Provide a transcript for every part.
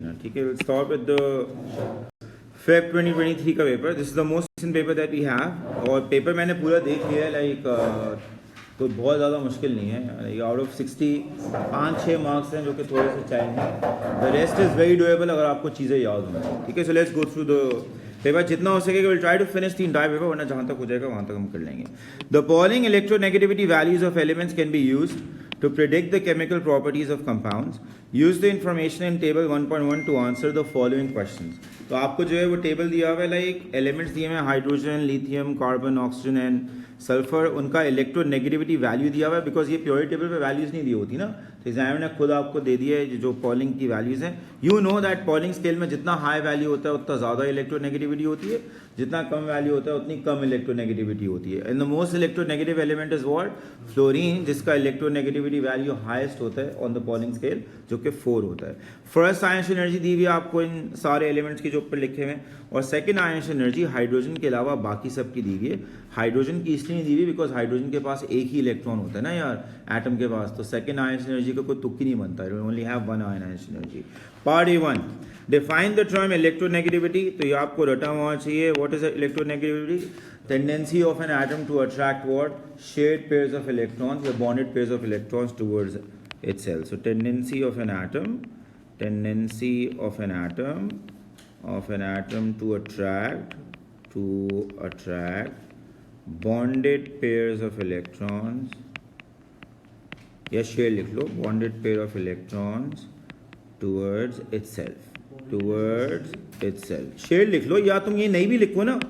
ठीक है, we'll start with the Feb 2023 का paper. This is the most recent paper that we have. और paper मैंने पूरा देख लिया है. कोई बहुत ज़्यादा मुश्किल नहीं है. आउट ऑफ 60 5-6 मार्क्स हैं जो कि थोड़े से चैलेंज हैं. The rest is very doable अगर आपको चीज़ें याद हों. ठीक है, so let's go through the paper. जितना हो सकेगा will try to finish the entire paper, वरना जहाँ तक हो जाएगा वहाँ तक हम कर लेंगे. The following electronegativity values of elements can be used to predict the chemical properties of compounds. Use the information in table 1.1 to answer the following questions. तो आपको जो है वो टेबल दिया हुआ है, लाइक एलिमेंट्स दिए हुए हैं hydrogen, lithium, carbon, oxygen and sulphur. उनका इलेक्ट्रोनेगेटिविटी वैल्यू दिया हुआ है, बिकॉज ये प्योरिटी टेबल पे वैल्यूज नहीं दी होती ना, तो एग्जामिनर ने खुद आपको दे दिया है जो पॉलिंग की वैल्यूज हैं. You know that polling scale में जितना हाई वैल्यू होता है उतना ज़्यादा इलेक्ट्रोनेगेटिविटी होती है, जितना कम वैल्यू होता है उतनी कम इलेक्ट्रोनेगेटिविटी होती है. And the most electronegative element is what? Fluorine, जिसका इलेक्ट्रोनेगेटिविटी वैल्यू हाईएस्ट होता है ऑन द पॉलिंग स्केल, जो कि 4 होता है. फर्स्ट आयन एनर्जी दी हुई है आपको इन सारे एलिमेंट्स की जो ऊपर लिखे हुए हैं, और सेकंड आयन एनर्जी हाइड्रोजन के अलावा बाकी सब की दी हुई है. हाइड्रोजन की इसलिए नहीं दी हुई बिकॉज हाइड्रोजन के पास एक ही इलेक्ट्रॉन होता है ना यार एटम के पास, तो सेकंड आयन एनर्जी का कोई तुक ही नहीं बनता. You only have one ion energy. Part A1, define the term electronegativity. तो ये आपको रटा हुआ चाहिए. What is electronegativity? Tendency of an atom to attract what? Shared pairs of electrons या bonded pairs of electrons towards itself. So tendency of an atom to attract bonded pairs of electrons, या share लिख लो, bonded pair of electrons towards itself. Share लिख लो, या तुम ये नहीं भी लिखो ना,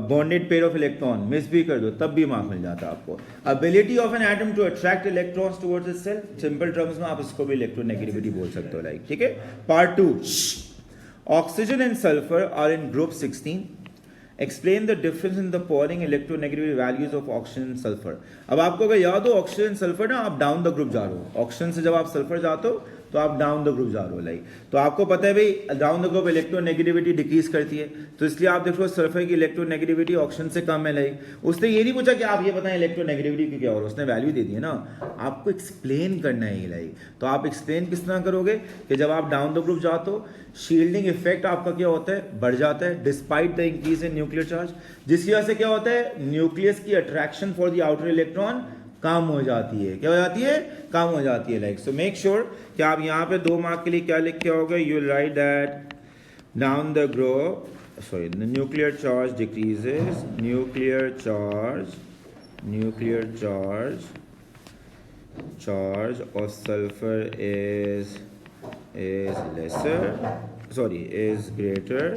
bonded pair of electron miss भी कर दो तब भी मार्क मिल जाता है आपको. Ability of an atom to attract electrons towards itself, simple terms में आप इसको भी इलेक्ट्रोनेगेटिविटी बोल सकते हो, लाइक. ठीक है. Part 2, oxygen and sulphur are in group 16. Explain the difference in the following electronegativity values of oxygen and sulphur. अब आपको अगर याद हो ऑक्सीजन सल्फर ना, आप डाउन द ग्रुप जा रहे हो. ऑक्सीजन से जब आप सल्फर जाते हो तो आप डाउन द ग्रुप जा रहे हो, लाइक. तो आपको पता है भाई down the group electronegativity decrease करती है, तो इसलिए आप देखो सल्फर की इलेक्ट्रोनेगेटिविटी ऑक्सीजन से कम है, लाइक. उसने ये नहीं पूछा कि आप ये बताएं इलेक्ट्रोनेगेटिविटी की क्या, और उसने वैल्यू दे दी है ना, आपको एक्सप्लेन करना है, लाइक. तो आप एक्सप्लेन किस तरह करोगे कि जब आप डाउन द ग्रुप जाते हो शील्डिंग इफेक्ट आपका क्या होता है? बढ़ जाता है despite the increase in nuclear charge, जिसकी वजह से क्या होता है? न्यूक्लियस की attraction for the outer electron कम हो जाती है. क्या हो जाती है? कम हो जाती है, लाइक. सो मेक श्योर कि आप यहाँ पे 2 मार्क के लिए क्या लिख के आओगे? You will write that down the group, sorry, the nuclear charge decreases, nuclear charge of sulfur is lesser, sorry, is greater,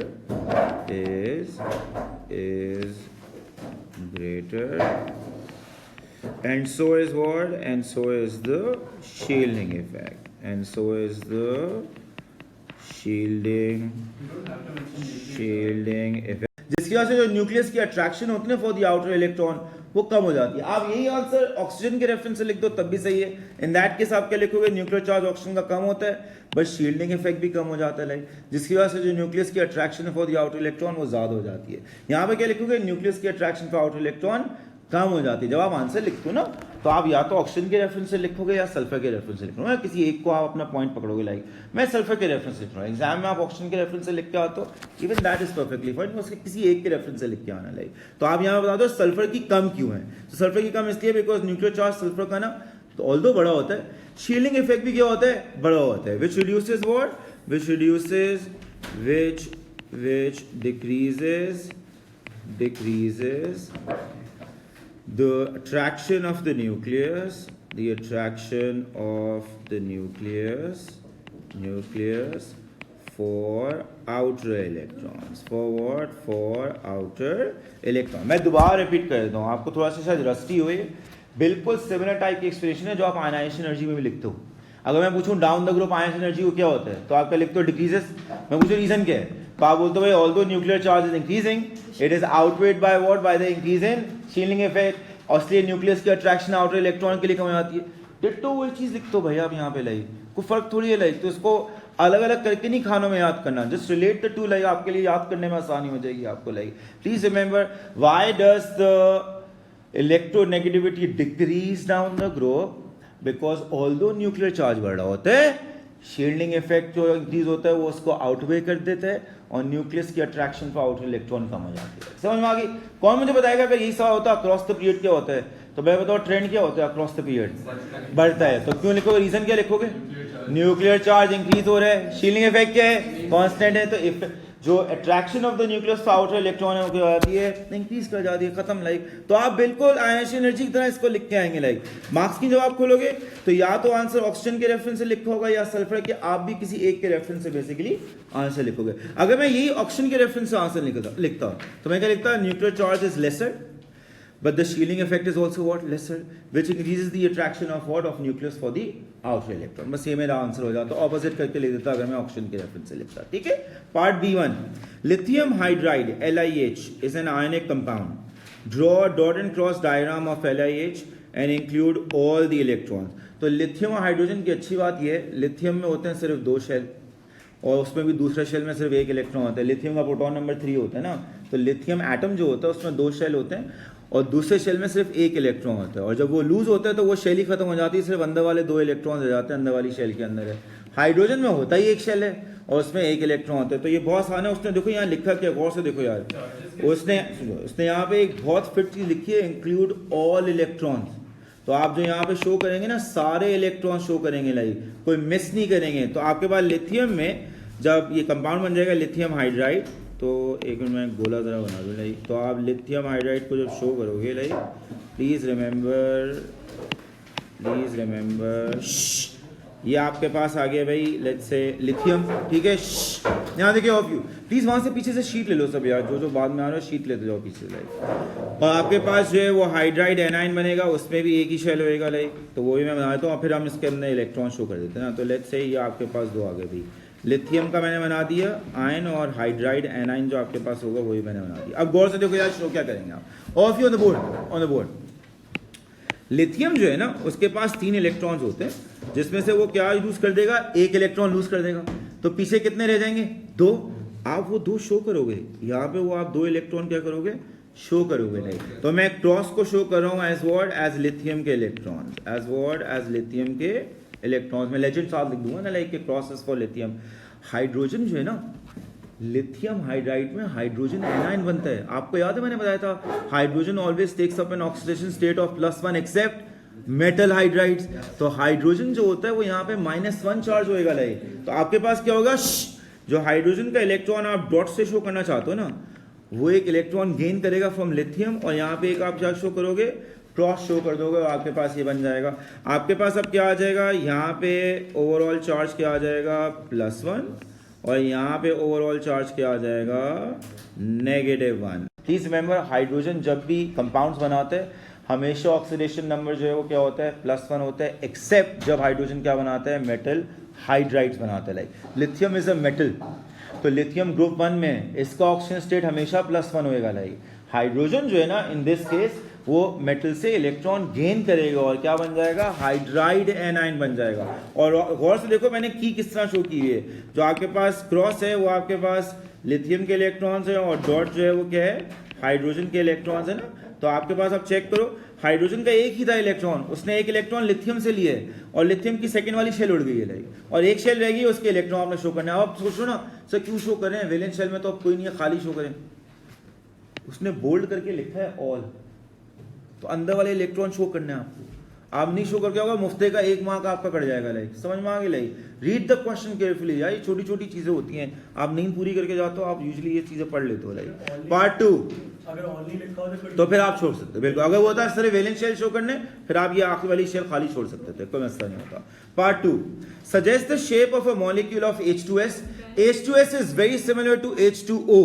and so is what? And so is the shielding effect. shielding effect, जिसकी वजह से जो nucleus की attraction होती है for the outer electron वो कम हो जाती है. आप यही आंसर ऑक्सीजन के रेफरेंस से लिख दो तब भी सही है. इन दैट केस आप क्या लिखोगे? न्यूक्लियर चार्ज ऑक्सीजन का कम होता है बट शील्डिंग इफेक्ट भी कम हो जाता है, लाइक, जिसकी वजह से जो न्यूक्लियस की attraction for the outer electron वो ज्यादा हो जाती है. यहाँ पे क्या लिखोगे? न्यूक्लियस की अट्रैक्शन फॉर आउटर इलेक्ट्रॉन कम हो जाती है. जब आप आंसर लिखते हो ना तो आप या तो ऑक्सीजन के रेफरेंस से लिखोगे या सल्फर के रेफरेंस से लिखोगे, किसी एक को आप अपना पॉइंट पकड़ोगे, लाइक मैं सल्फर के रेफरेंस से लिख रहा हूँ. एग्जाम में आप ऑक्सीजन के रेफरेंस से लिख के आते हो, even that is perfectly fine, उसके किसी एक के रेफरेंस से लिख के आना, लाइक. तो आप यहाँ बता दो सल्फर की कम क्यों है. तो सल्फर की कम इसलिए बिकॉज न्यूक्लियर चार्ज सल्फर का ना तो ऑल्दो बड़ा होता है, शील्डिंग इफेक्ट भी क्या होता है? बड़ा होता है. Which reduces what? which decreases the attraction of the nucleus for outer electrons. For what? For outer electron. मैं दोबारा रिपीट कर देता हूँ, आपको थोड़ा सा शायद रस्टी हुई. बिल्कुल सिमिलर टाइप की एक्सप्रेशन है जो आप आयनाइजेशन एनर्जी में भी लिखते हो. अगर मैं पूछूं down the group ionisation energy को क्या होता है तो आप क्या लिखते हो? डिक्रीजेस. मैं पूछूं रीजन क्या है तो आप बोलते हो भाई although nuclear charge is increasing it is outweighed by what? By the increase in shielding effect, और इसलिए न्यूक्लियस की अट्रैक्शन आउटर इलेक्ट्रॉन के लिए कम हो जाती है. डिट्टो वही चीज लिखते हो भाई आप यहाँ पे, लाइक कोई फर्क थोड़ी है, लाइक. तो इसको अलग अलग करके नहीं खानों में याद करना, just relate the two, like आपके लिए याद करने में आसानी हो जाएगी आपको, like. Please remember why does the electronegativity decrease down the group? Because although nuclear charge बढ़ रहा होता है शील्डिंग इफेक्ट जो इंक्रीज होता है वो उसको आउटवे कर देता है और न्यूक्लियस की अट्रैक्शन फॉर आउटर इलेक्ट्रॉन कम हो जाती है। समझ में आ गई? कौन मुझे बताएगा अगर यही सवाल होता है अक्रॉस द पीरियड क्या होता है, तो मैं बताओ ट्रेंड क्या होता है अक्रॉस द पीरियड बढ़ता है। तो क्यों लिखोगे, रीजन क्या लिखोगे? न्यूक्लियर चार्ज इंक्रीज हो रहा है। शील्डिंग इफेक्ट क्या है? कांस्टेंट है। तो जो attraction of the nucleus for outer electron है वो क्या हो जाती है? इंक्रीज कर जाती है। खत्म। लाइक तो आप बिल्कुल आयनिक एनर्जी की तरह इसको लिख के आएंगे। लाइक मार्क्स की जब आप खोलोगे तो या तो आंसर ऑक्सीजन के रेफरेंस से लिखा होगा या सल्फर के, आप भी किसी एक के रेफरेंस से बेसिकली आंसर लिखोगे। अगर मैं यही ऑक्सीजन के रेफरेंस से आंसर लिखता हूं तो मैं क्या लिखता? Nuclear charge is lesser but the shielding effect is also what? Lesser, which increases the attraction of what? Of nucleus for the outer electron. बस ये मेरा आंसर हो जाता। ऑपोजिट करके लिख देता अगर मैं ऑक्सीजन के रेफरेंस से लिखता। ठीक है। Part B1, lithium hydride LiH is an ionic compound. Draw a dot and cross diagram of LiH and include all the electrons. तो लिथियम और हाइड्रोजन की अच्छी बात ये है, लिथियम में होते हैं सिर्फ 2 शेल और उसमें भी दूसरे शेल में सिर्फ 1 इलेक्ट्रॉन होता है। लिथियम का प्रोटॉन नंबर 3 होता है ना, तो लिथियम एटम जो होता है उसमें 2 शेल होते हैं और दूसरे शेल में सिर्फ 1 इलेक्ट्रॉन होता है। और जब वो लूज होता है तो वो शेल ही खत्म हो जाती है, सिर्फ अंदर वाले 2 इलेक्ट्रॉन रह जाते हैं, अंदर वाली शेल के अंदर है। हाइड्रोजन में होता ही 1 शेल है और उसमें 1 इलेक्ट्रॉन होता है। तो ये बहुत आसान है। उसने देखो यहाँ लिखा क्या, गौर से देखो यार, उसने यहाँ पे एक बहुत फिट चीज लिखी है, इंक्लूड ऑल इलेक्ट्रॉन्स। तो आप जो यहाँ पे शो करेंगे ना, सारे इलेक्ट्रॉन शो करेंगे, लाइक कोई मिस नहीं करेंगे। तो आपके पास लिथियम में जब ये कंपाउंड बन जाएगा लिथियम हाइड्राइड, तो एक मिनट मैं गोला ज़रा बना दूँ। लाइक तो आप लिथियम हाइड्राइड को जब शो करोगे, लाइक प्लीज़ रिमेंबर ये आपके पास आ गया भाई, लेट्स से लिथियम। ठीक है, यहाँ देखिए ऑफ यू प्लीज़ वहाँ से पीछे से शीट ले लो सब यार, जो बाद में आ रहा है शीट लेते जाओ पीछे। लाइक और आपके पास जो है वो हाइड्राइड एनाइन बनेगा, उसमें भी एक ही शेल होएगा। लाइक तो वो भी मैं बना देता हूँ और फिर हम इसके अंदर इलेक्ट्रॉन शो कर देते हैं ना। तो लेट्स से ये आपके पास 2 आ गए भाई, लिथियम का मैंने बना दिया आयन, और हाइड्राइड एनाइन जो आपके पास होगा वही मैंने बना दिया। अब गौर से देखो यार, शो क्या करेंगे आप, of you on the board. Lithium जो है ना उसके पास 3 इलेक्ट्रॉन्स होते हैं, जिसमें से वो क्या लूज कर देगा? 1 इलेक्ट्रॉन लूज कर देगा। तो पीछे कितने रह जाएंगे? 2। आप वो 2 शो करोगे यहाँ पे, वो आप 2 इलेक्ट्रॉन क्या करोगे? शो करोगे। नहीं तो मैं क्रॉस को शो कर रहा हूँ एज व्हाट? एज लिथियम के electron, as what? As lithium के इलेक्ट्रॉन्स। में लेजेंड साथ लिख दूंगा ना, like cross is for lithium. Hydrogen जो है ना, लिथियम हाइड्राइड में हाइड्रोजन एनाइन बनता है। आपको याद है मैंने बताया था, hydrogen always takes up an oxidation state of +1 except metal hydrides. तो हाइड्रोजन जो होता है वो यहाँ पे -1 चार्ज होएगा। लाइक तो आपके पास क्या होगा? जो हाइड्रोजन का इलेक्ट्रॉन आप डॉट से शो करना चाहते हो ना, वो एक इलेक्ट्रॉन गेन करेगा फ्रॉम लिथियम, और यहाँ पे एक आप क्या शो करोगे? क्रॉस शो कर दोगे और आपके पास ये बन जाएगा। आपके पास अब क्या आ जाएगा? यहाँ पे ओवरऑल चार्ज क्या आ जाएगा? +1, और यहाँ पे ओवरऑल चार्ज क्या आ जाएगा? -1। प्लीज रिमेंबर, हाइड्रोजन जब भी कंपाउंड्स बनाते हैं हमेशा ऑक्सीडेशन नंबर जो है वो क्या होता है? +1 होता है, एक्सेप्ट जब हाइड्रोजन क्या बनाता है? मेटल हाइड्राइड्स बनाता है। Like lithium is a metal, तो लिथियम ग्रुप 1 में इसका ऑक्सीजन स्टेट हमेशा +1 होएगा। लाइक हाइड्रोजन जो है ना, इन दिस केस वो मेटल से इलेक्ट्रॉन गेन करेगा और क्या बन जाएगा? हाइड्राइड एनाइन बन जाएगा। और गौर से देखो मैंने की किस तरह शो की है। जो आपके पास क्रॉस है वो आपके पास लिथियम के इलेक्ट्रॉन्स है, और डॉट जो है वो क्या है? हाइड्रोजन के इलेक्ट्रॉन्स है ना। तो आपके पास आप चेक करो, हाइड्रोजन का एक ही था इलेक्ट्रॉन, उसने 1 इलेक्ट्रॉन लिथियम से लिया है और लिथियम की सेकंड वाली शेल उड़ गई है। लाइक और 1 शेल रह गई, उसके इलेक्ट्रॉन आपने शो करना है। आप सोचो ना सर क्यों शो करें? वैलेंस शेल में तो अब कोई नहीं है, खाली शो करें। उसने बोल्ड करके लिखा है ऑल, तो अंदर वाले इलेक्ट्रॉन शो करने हैं आपको। आप नहीं शो करके होगा, मुफ्ते का 1 माह का आपका कट जाएगा। लाइक समझ में आ गई? Like read the question carefully यार, ये छोटी छोटी चीजें होती हैं, आप नींद पूरी करके जाते हो, आप यूजुअली ये चीजें पढ़ लेते हो। लाइक पार्ट 2 अगर ऑनली लिखा हो तो फिर आप छोड़ सकते हो, बिल्कुल। अगर वो होता है सिर्फ वैलेंस शेल शो करने, फिर आप ये आखिरी वाली शेल खाली छोड़ सकते थे, कोई मसला नहीं होता। Part 2, suggest the shape of a molecule of H2S. H2S is very similar to H2O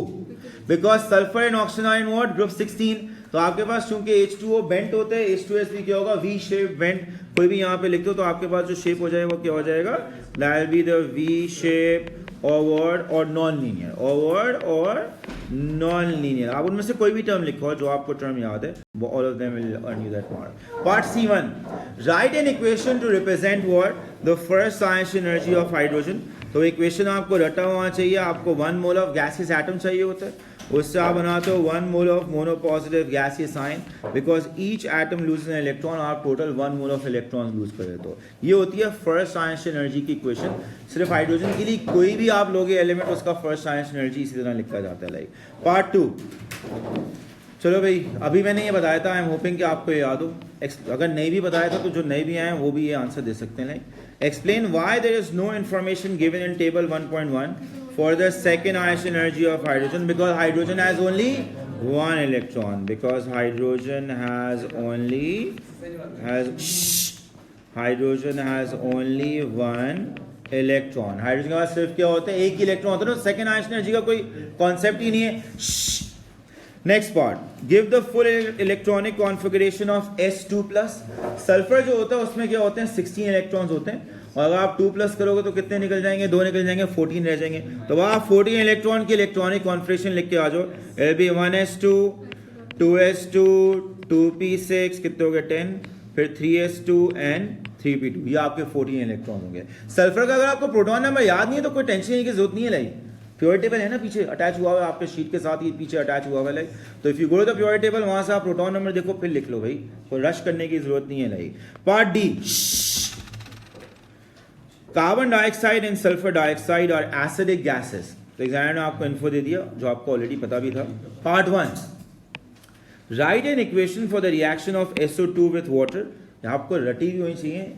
because sulfur and oxygen are in what? Group 16. तो आपके पास चूंकि H2O बेंट होते हैं, H2S भी क्या होगा? V shape bent. कोई भी यहाँ पे लिख दो तो आपके पास जो शेप हो जाएगा वो क्या हो जाएगा? That will be the V shape, overt और नॉन लीनियर, overt और नॉन लीनियर। आप उनमें से कोई भी टर्म लिखो जो आपको टर्म याद है, all of them will earn you that mark. Part C1, write an equation to represent what? The first Einstein energy of hydrogen. तो इक्वेशन आपको रटा हुआ चाहिए। आपको 1 मोल ऑफ गैसियस एटम चाहिए होता है उससे आप बनाते हो 1 mole of monopositive gaseous ion because each atom lose an electron, आप total 1 mole of electron lose कर देते हो। ये होती है फर्स्ट साइंस एनर्जी की इक्वेशन। सिर्फ हाइड्रोजन के लिए कोई भी आप लोगे एलिमेंट, उसका फर्स्ट साइंस एनर्जी इसी तरह लिखा जाता है। Like part 2। चलो भाई, अभी मैंने ये बताया था, आई एम होपिंग कि आपको याद हो। अगर नहीं भी बताया था तो जो नहीं भी आए हैं वो भी ये आंसर दे सकते हैं। Like explain why there is no information given in table 1.1 for the second highest energy of hydrogen because hydrogen has only 1 electron, because hydrogen has only 1 electron. Hydrogen के पास सिर्फ क्या होता है, एक ही इलेक्ट्रॉन होता है। सेकंड हाईएस्ट एनर्जी का कोई कॉन्सेप्ट ही नहीं है। Next part, give the full electronic configuration of S2+। Sulphur जो होता है उसमें क्या होते हैं, 16 इलेक्ट्रॉन्स होते हैं, और अगर आप 2+ करोगे तो कितने निकल जाएंगे, 2 निकल जाएंगे, 14 रह जाएंगे। तो आप 14 इलेक्ट्रॉन की इलेक्ट्रॉनिक कॉन्फ़िगरेशन लिख के आ जाओ। It be 1s2, 2s2, 2p6, कितने हो गए 10, फिर 3s2 एंड 3p2। ये आपके 14 इलेक्ट्रॉन होंगे। सल्फर का अगर आपको प्रोटॉन नंबर याद नहीं है तो कोई टेंशन लेने की जरूरत नहीं है। लाइक प्योर टेबल है ना, पीछे अटैच हुआ हुआ है आपके शीट के साथ, ही पीछे अटैच हुआ हुआ है। लाइक तो if you go to the pure table, वहां से आप प्रोटॉन नंबर देखो फिर लिख लो भाई, कोई रश करने की जरूरत नहीं है। Like part D, carbon dioxide and sulphur dioxide और एसिडिक गैसेस। तो एग्जाम ने आपको इन्फो दे दिया जो आपको ऑलरेडी पता भी था। Part 1, right an equation for the reaction of SO2 with water. आपको रटी भी होनी चाहिए,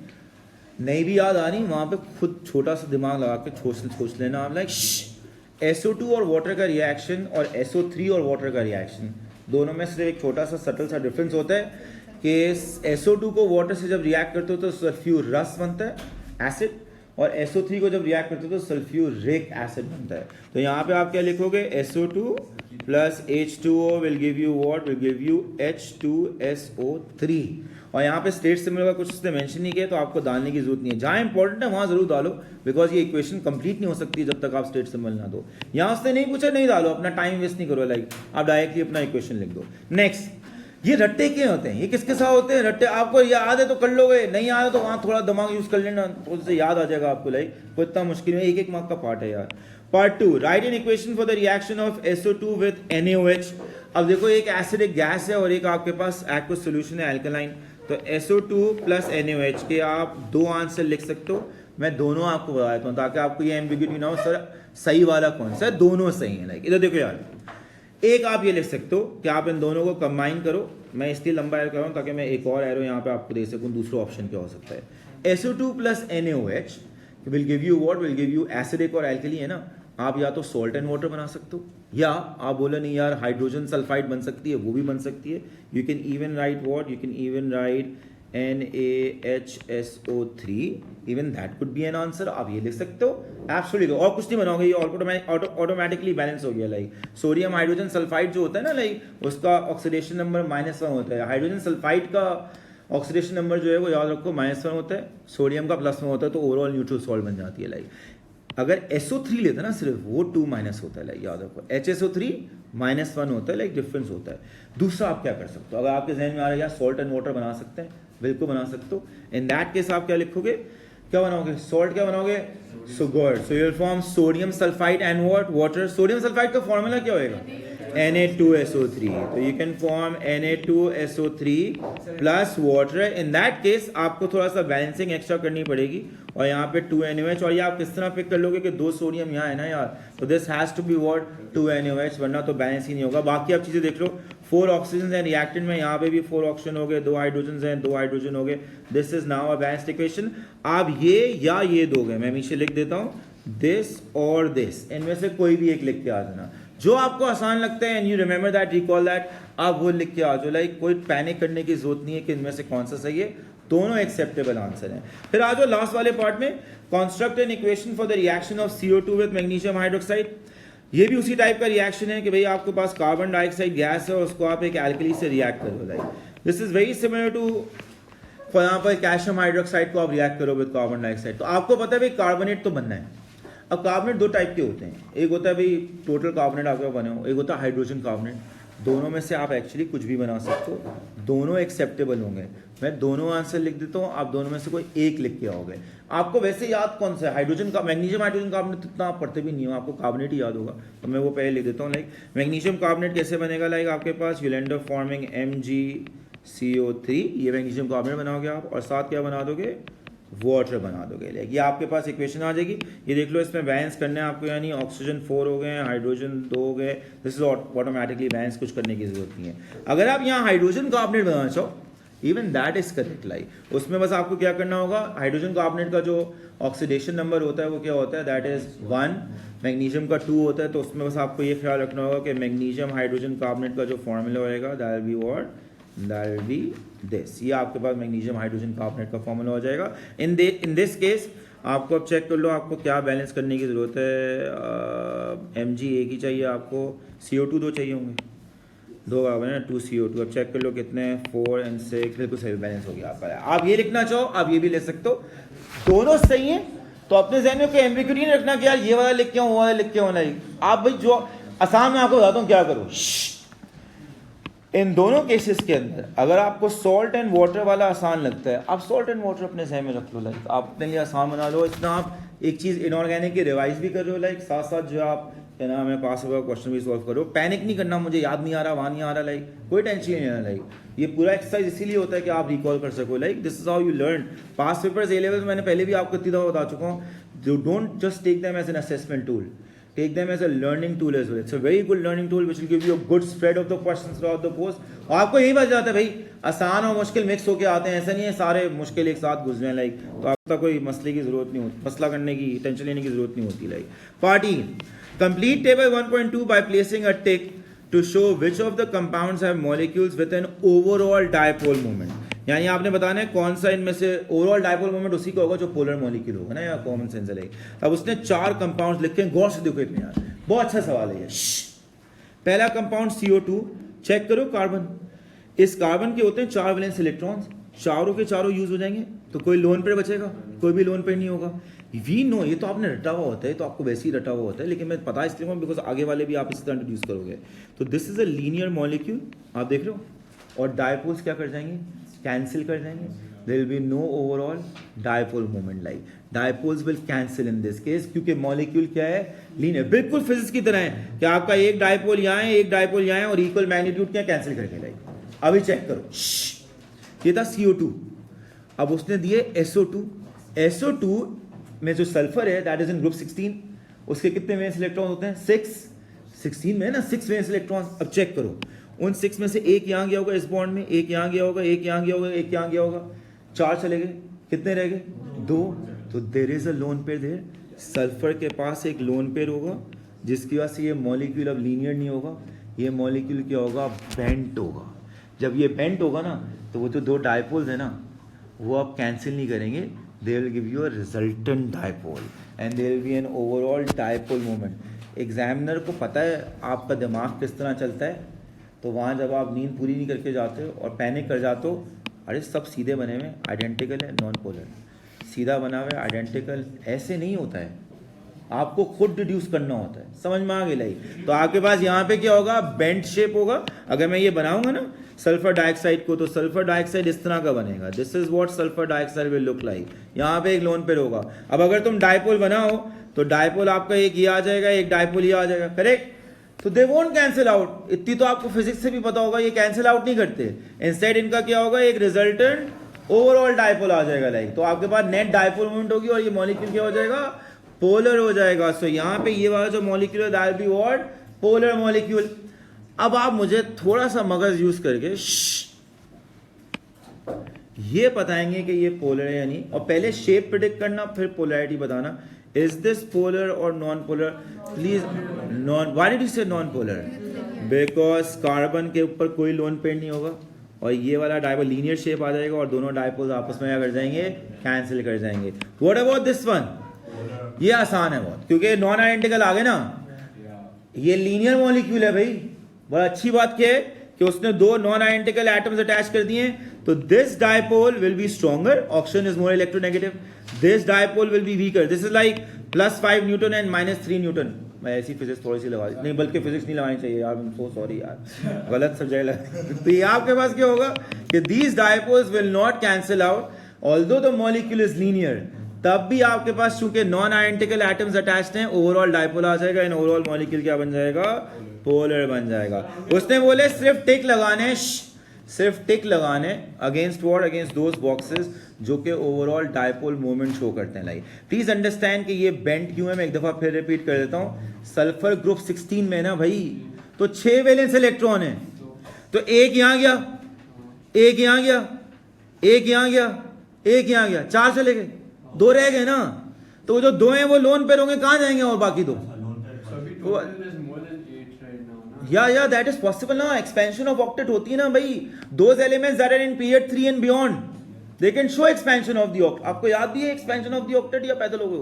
नहीं भी याद आ रही वहां पे खुद छोटा सा दिमाग लगा के सोच लेना आप। लाइक SO2 और वाटर का रिएक्शन और SO3 और वाटर का रिएक्शन, दोनों में सिर्फ एक छोटा सा सटल सा डिफरेंस होता है कि SO2 को वाटर से जब रिएक्ट करते हो तो सल्फ्यूरस बनता है एसिड, और SO3 को जब रिएक्ट करते हो तो सल्फ्यूरिक एसिड बनता है। तो यहाँ पे आप क्या लिखोगे, SO2 plus H2O will give you what, will give you H2SO3। और यहाँ पे स्टेट सिंबल का कुछ उसने मेंशन नहीं किया तो आपको डालने की जरूरत नहीं है। जहाँ इंपॉर्टेंट है वहाँ जरूर डालो, बिकॉज ये इक्वेशन कंप्लीट नहीं हो सकती जब तक आप स्टेट सिंबल ना दो। यहाँ उसने नहीं पूछा, नहीं डालो, अपना टाइम वेस्ट नहीं करो। लाइक आप डायरेक्टली अपना इक्वेशन लिख दो। नेक्स्ट, ये रट्टे क्या होते हैं, ये किसके साथ होते हैं रट्टे? आपको याद है तो कर लोगे, नहीं याद है तो वहाँ थोड़ा दिमाग यूज कर लेना, तो उससे याद आ जाएगा आपको। लाइक कोई इतना मुश्किल है, एक मार्क का पार्ट है यार। Part 2, right an equation for the reaction of SO2 with NaOH। अब देखो एक एसिडिक गैस है और एक आपके पास एक्वस सॉल्यूशन है एल्कलाइन, तो SO2 प्लस NaOH के आप 2 आंसर लिख सकते हो। मैं दोनों आपको बता देता हूँ ताकि आपको ये एम्बिग्यूटी ना हो, सर सही वाला कौन सा है, दोनों सही है। लाइक इधर देखो यार, एक आप ये लिख सकते हो कि आप इन दोनों को कंबाइन करो। मैं इसलिए लंबा एरो कर रहा हूँ ताकि मैं एक और एरो यहाँ पे आपको दे सकूँ। दूसरा ऑप्शन क्या हो सकता है, SO2 plus NaOH will give you what, will give you acidic और एल्कली है ना। आप या तो सॉल्ट एंड वाटर बना सकते हो, या आप बोले नहीं यार हाइड्रोजन सल्फाइड बन सकती है, वो भी बन सकती है। You can even right what, you can even right NaHSO3, even that could be an answer. आप ये लिख सकते हो एब्सोल्युटली, और कुछ नहीं बनाओगे, ये ऑटोमेटिकली बैलेंस हो गया। लाइक सोडियम हाइड्रोजन सल्फाइड जो होता है ना, लाइक उसका ऑक्सीडेशन नंबर -1 होता है। हाइड्रोजन सल्फाइड का ऑक्सीडेशन नंबर जो है वो याद रखो -1 होता है, सोडियम का +1 होता है, तो ओवरऑल न्यूट्रल सॉल्ट बन जाती है। लाइक अगर SO3 लेते ना सिर्फ, वो 2- होता है। लाइक याद रखो HSO3 -1 होता है। लाइक डिफरेंस होता है। दूसरा आप क्या कर सकते हो, अगर आपके जहन में आ रहा है यार सॉल्ट एंड वाटर बना सकते हैं, बिल्कुल बना सकते हो। इन दैट केस आप क्या लिखोगे, क्या बनाओगे, सॉल्ट क्या बनाओगे, sugar. So you will form sodium sulphide and what, water. Sodium sulphide का फॉर्मूला क्या होएगा, Na2SO3। तो you can form Na2SO3 plus water. In that case आपको थोड़ा सा बैलेंसिंग एक्स्ट्रा करनी पड़ेगी, और यहाँ पे 2NaOH। और ये आप किस तरह पिक कर लोगे कि 2 सोडियम यहाँ है ना यार, तो this has to be what 2NaOH, वरना तो बैलेंस ही नहीं होगा। बाकी आप चीजें देख लो, 4 ऑक्सीजन है रिएक्टेंट में, यहाँ पे भी 4 ऑक्सीजन हो गए, 2 हाइड्रोजन हैं, 2 हाइड्रोजन हो गए। This is now a balanced equation. आप ये या ये दोगे, मैं नीचे लिख देता हूँ दिस और दिस, इनमें से कोई भी एक लिख के आ जाना, जो आपको आसान लगता है। And you remember that, recall that, आप वो लिख के आ जाओ। लाइक कोई पैनिक करने की जरूरत नहीं है कि इनमें से कौन सा सही है, दोनों एक्सेप्टेबल आंसर हैं। फिर आ जाओ लास्ट वाले पार्ट में, construct an equation for the reaction of CO2 with magnesium hydroxide. ये भी उसी टाइप का रिएक्शन है कि भाई आपके पास कार्बन डाइऑक्साइड गैस है, उसको आप एक एल्कली से रिएक्ट करो। Like this is very similar to, for यहाँ पर कैल्शियम हाइड्रोक्साइड को आप रिएक्ट करो विद कार्बन डाइऑक्साइड। तो आपको पता है भाई कार्बोनेट तो बनना है। अब कार्बोनेट 2 टाइप के होते हैं, एक होता है भाई टोटल कार्बोनेट आपके बने हो, एक होता है हाइड्रोजन कार्बोनेट। दोनों में से आप एक्चुअली कुछ भी बना सकते हो, दोनों एक्सेप्टेबल होंगे। मैं दोनों आंसर लिख देता हूँ, आप दोनों में से कोई एक लिख के आओगे। आपको वैसे याद कौन सा है? हाइड्रोजन का, मैग्नीशियम हाइड्रोजन कार्बोनेट इतना आप पढ़ते भी नहीं हो, आपको कार्बोनेट ही याद होगा, तो मैं वो पहले लिख देता हूँ। लाइक मैग्नीशियम कार्बोनेट कैसे बनेगा? लाइक आपके पास will end up forming MgCO3, ये मैग्नीशियम कार्बोनेट बनाओगे आप, और साथ क्या बना दोगे? वाटर बना दोगे। लाइक ये आपके पास इक्वेशन आ जाएगी। ये देख लो, इसमें बैलेंस करने हैं आपको, यानी ऑक्सीजन 4 हो गए, हाइड्रोजन 2 हो गए। दिस इज ऑटोमेटिकली बैलेंस, कुछ करने की जरूरत नहीं है। अगर आप यहाँ हाइड्रोजन कार्बोनेट बनाना चाहो, even that is correct. Like उसमें बस आपको क्या करना होगा, हाइड्रोजन कार्बोनेट का जो ऑक्सीडेशन नंबर होता है वो क्या होता है? That is 1। मैग्नीशियम का 2 होता है, तो उसमें बस आपको ये ख्याल रखना होगा कि मैग्नीशियम हाइड्रोजन कार्बोनेट का जो फॉर्मूला होएगा that will be what? That will be this. ये आपके पास मैग्नीशियम हाइड्रोजन कार्बोनेट का फॉर्मूला हो जाएगा। इन दिस केस आपको अब चेक कर लो, आपको क्या बैलेंस करने की ज़रूरत है। Mg एक ही चाहिए आपको, CO2 2 चाहिए होंगे, 2 कार्बन है, 2 CO2। अब चेक कर लो कितने, 4 and 6, बिल्कुल सही बैलेंस हो गया आपका। आप ये लिखना चाहो आप ये भी ले सकते हो, दोनों सही है। तो अपने जहन में कोई एम्बिग्यूटी नहीं रखना कि यार ये वाला लिख के हूँ वो वाला लिख के होना ही। आप भाई जो आसान, मैं आपको बताता हूँ क्या करो। इन दोनों केसेस के अंदर अगर आपको सॉल्ट एंड वाटर वाला आसान लगता है, आप सॉल्ट एंड वाटर अपने जहन में रख लो। लाइक आप अपने लिए आसान बना लो। इतना आप एक चीज़ इनऑर्गेनिक की रिवाइज भी कर रहे हो, लाइक साथ साथ जो आप क्या नाम है पास हुआ क्वेश्चन भी सॉल्व करो। पैनिक नहीं करना, मुझे याद नहीं आ रहा, वहाँ नहीं आ रहा, लाइक कोई टेंशन नहीं है। लाइक ये पूरा एक्सरसाइज इसीलिए होता है कि आप रिकॉल कर सको। Like this is how you learn. Pass papers A level मैंने पहले भी आपको इतनी दफ़ा बता चुका हूँ। You don't just take them as an assessment tool, take them as a learning tool as well. It's a very good learning tool which will give you a good spread of the questions throughout the course. और आपको यही बात जाता है भाई, आसान और मुश्किल मिक्स होके आते हैं, ऐसा नहीं है सारे मुश्किल एक साथ घुस जाएं। लाइक तो आपका कोई मसले की जरूरत नहीं होती, मसला करने की, टेंशन लेने की जरूरत नहीं होती। Like party complete table 1.2 by placing a tick to show which of the compounds have molecules with an overall dipole moment. यानी आपने बताना है कौन सा इनमें से ओवरऑल डाइपोल मोमेंट उसी का होगा जो पोलर मॉलिक्यूल होगा ना, या कॉमन सेंस है। अब उसने 4 कंपाउंड्स लिखे हैं, गौर से देखो इसमें यार, बहुत अच्छा सवाल है ये। पहला कंपाउंड CO2, चेक करो कार्बन। इस कार्बन के होते हैं 4 वैलेंस इलेक्ट्रॉन्स, चारों के चारों यूज हो जाएंगे, तो कोई लोन पेयर बचेगा, कोई भी लोन पेयर नहीं होगा। वी नो, ये तो आपने रटा हुआ होता है, तो आपको वैसे ही रटा हुआ होता है, लेकिन मैं पता इसलिए हूँ बिकॉज आगे वाले भी आप इस तरह इंट्रोड्यूस करोगे। तो this is a linear molecule, आप देख रहे हो, और डायपोल्स क्या कर जाएंगे? कैंसिल कर जाएंगे। There will be no overall dipole moment. Like dipoles will cancel in this case, क्योंकि मॉलिक्यूल क्या है? लीनियर, बिल्कुल फिजिक्स की तरह है कि आपका एक डायपोल यहाँ है, एक डायपोल यहाँ है, और इक्वल मैग्नीट्यूड क्या कैंसिल करके। लाइक अभी चेक करो, ये था CO2, अब उसने दिए SO2। SO2 में जो सल्फर है दैट इज इन ग्रुप 16, उसके कितने वैलेंस इलेक्ट्रॉन होते हैं? 6। 16 में है ना 6 वैलेंस इलेक्ट्रॉन। अब चेक करो, उन 6 में से एक यहाँ गया होगा इस बॉन्ड में, एक यहाँ गया होगा, एक यहाँ गया होगा, एक यहाँ गया होगा, 4 चले गए, कितने रह गए? 2। तो there is a lone pair there. Sulphur के पास एक लोन पेयर होगा, जिसकी वजह से ये मॉलिक्यूल अब लीनियर नहीं होगा, ये मॉलिक्यूल क्या होगा? बेंट होगा। जब ये बेंट होगा ना, तो वो जो 2 डायपोल्स है ना, वो आप कैंसिल नहीं करेंगे, they will give you a resultant dipole and there will be an overall dipole moment. Examiner को पता है आपका दिमाग किस तरह चलता है, तो वहाँ जब आप नींद पूरी नहीं करके जाते हो और पैनिक कर जाते हो, अरे सब सीधे बने हुए, आइडेंटिकल है, नॉन पोलर, सीधा बना हुआ है, आइडेंटिकल, ऐसे नहीं होता है, आपको खुद डिड्यूस करना होता है। समझ में आ गई? लाइक तो आपके पास यहाँ पे क्या होगा? बेंट शेप होगा। अगर मैं ये बनाऊंगा ना सल्फर डाइऑक्साइड को, तो सल्फर डाइऑक्साइड इस तरह का बनेगा। This is what sulphur dioxide will look like. यहाँ पे एक लोन पेयर होगा। अब अगर तुम डायपोल बनाओ तो डायपोल आपका एक ये आ जाएगा, एक डायपोल ये आ जाएगा, करेक्ट? तो दे वोंट कैंसिल आउट। इतनी तो आपको फिजिक्स से भी पता होगा, ये कैंसिल आउट नहीं करते। इंस्टेड इनका क्या होगा? एक रिजल्टेंट ओवरऑल डायपोल आ जाएगा। लाइक तो आपके पास नेट डायपोल मोमेंट होगी और ये मॉलिक्यूल क्या हो जाएगा? पोलर हो जाएगा। सो यहाँ पे ये वाला जो मॉलिक्यूल है that will be what? Polar molecule. अब आप मुझे थोड़ा सा मगज यूज करके ये बताएंगे कि ये पोलर है या नहीं, और पहले शेप प्रिडिक्ट करना, फिर पोलैरिटी बताना। इज दिस पोलर और non polar? Please non. Why did you से नॉन पोलर? बिकॉज कार्बन के ऊपर कोई लोन पेयर नहीं होगा और ये वाला डायपोल लीनियर शेप आ जाएगा और दोनों डायपोल्स आपस में क्या कर जाएंगे? कैंसिल कर जाएंगे। What about this one? ये आसान है बहुत, क्योंकि नॉन आइडेंटिकल आ गए ना, ये लीनियर मॉलिक्यूल है भाई। बड़ा अच्छी बात क्या है कि उसने 2 नॉन आइडेंटिकल एटम्स अटैच कर दिए। तो this dipole will be stronger, oxygen is more electronegative, this dipole will be weaker. This is like +5 Newton and -3 Newton. मैं ऐसी फिजिक्स थोड़ी सी लगा दी, नहीं बल्कि फिजिक्स नहीं लगानी चाहिए यार, I'm so sorry यार, गलत सब्जेक्ट लगा। तो ये आपके पास क्या होगा कि these dipoles will not cancel out although the molecule is linear, तब भी आपके पास चूंकि नॉन आइडेंटिकल एटम्स अटैच्ड हैं, ओवरऑल डायपोल आ जाएगा एंड ओवरऑल मॉलिक्यूल क्या बन जाएगा, पोलर बन जाएगा। उसने बोले सिर्फ टिक लगाने, सिर्फ टिक लगाने against what, against those boxes जो कि ओवरऑल डायपोल मोमेंट शो करते हैं। लाइक प्लीज अंडरस्टैंड कि ये बेंट क्यों है, मैं एक दफा फिर रिपीट कर देता हूं। सल्फर ग्रुप 16 में ना भाई, तो 6 वैलेंस इलेक्ट्रॉन है, तो एक यहां गया, एक यहां गया, एक यहां गया, एक यहां गया, 4 चले गए, 2 रह गए ना, तो जो 2 हैं वो लोन पे होंगे, कहां जाएंगे और बाकी 2? या दैट इज पॉसिबल ना, एक्सपेंशन ऑफ ऑक्टेट होती है ना भाई, those elements that are in period 3 and beyond they can show expansion of the octet. आपको याद भी है एक्सपेंशन ऑफ द ऑक्टेट या पैदल हो गए?